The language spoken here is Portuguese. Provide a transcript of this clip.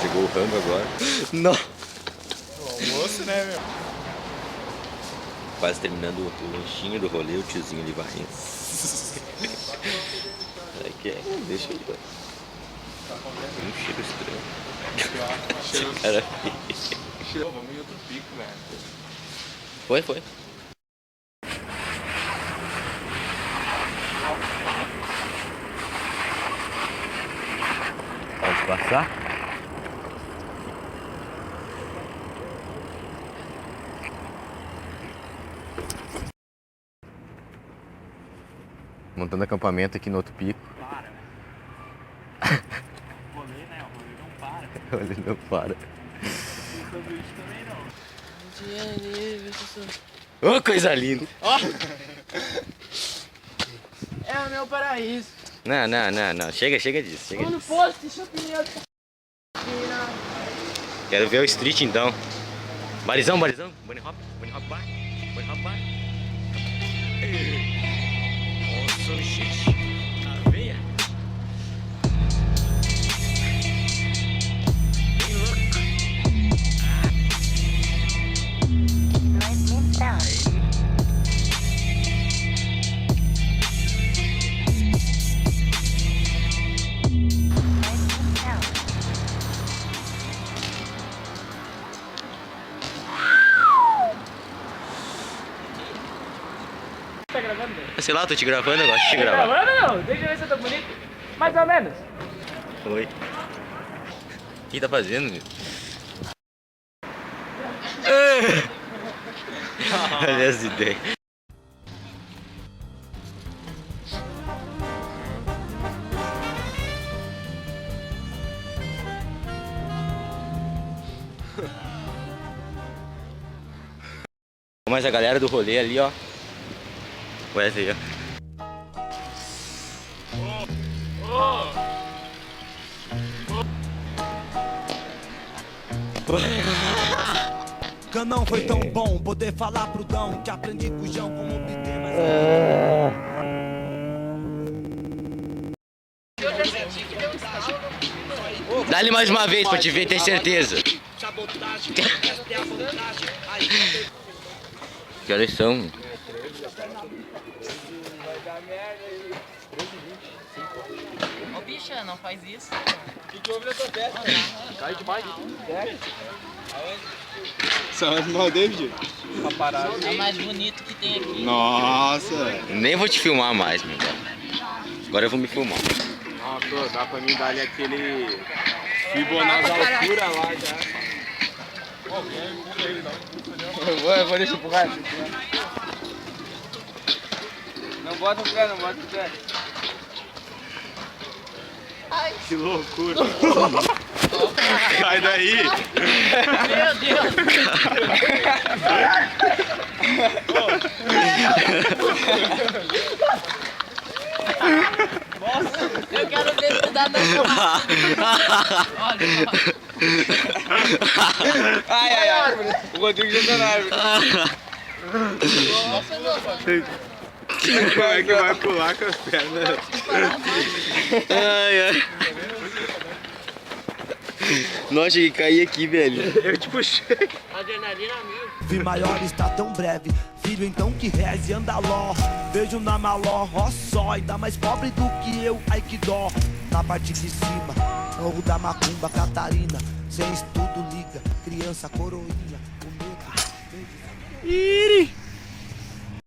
Chegou o rango agora. Não. O almoço, né, meu? Quase terminando o lanchinho do rolê, o tiozinho ali varrendo. Aqui é, deixa eu ver. Tem um cheiro estranho. Cheiro. Esse cara Cheiro. Vamos em outro pico, velho. foi. Pode passar? Montando acampamento aqui no outro pico. Para, velho. O rolê, né? O rolê não para. Ele não para. E sobre isso também não. Ô, coisa linda! Ó! É o meu paraíso. Não. Chega disso. Chega Mano, disso. posto, deixa eu opinião. Quero ver o street então. Barizão. Bunny hop bar. Nossa, gente. Na veia. Bem louco. Tá gravando? Sei lá, tô te gravando, eu gosto de te Tá gravar. gravando não? Deixa eu ver se eu tô bonito. Mais ou menos. Oi. O que tá fazendo, meu? Olha as ideias. Mas a galera do rolê ali, ó. Wesley, ó. Não foi tão bom poder falar pro Dão que aprendi com o João como obter mais. Dá-lhe mais uma vez pra te ver, ter certeza. Que horas são? Ô bicha, não faz isso. O que houve na tua festa? Cai de bike. São as mal David? É o mais bonito que tem aqui. Nossa! Nem vou te filmar mais, meu irmão. Agora eu vou me filmar. Nossa, dá pra mim dar ali aquele Fibonacci altura lá já. Eu vou deixar empurrar. Não bota o pé. Ai. Que loucura. Sai daí. Meu Deus. Eu quero ver tu dar na Olha. Ai. O Rodrigo já tá na árvore. Nossa. Como é que vai pular com as pernas? Ai. Nossa, cheguei a cair aqui, velho. Eu te puxei. Adrenalina mil. Vi maior está tão breve, filho então que reze anda ló. Vejo na maló, ó só, ainda mais pobre do que eu, ai que dó. Na parte de cima, morro da Macumba, Catarina. Sem estudo liga, criança coroinha, o medo. Iri!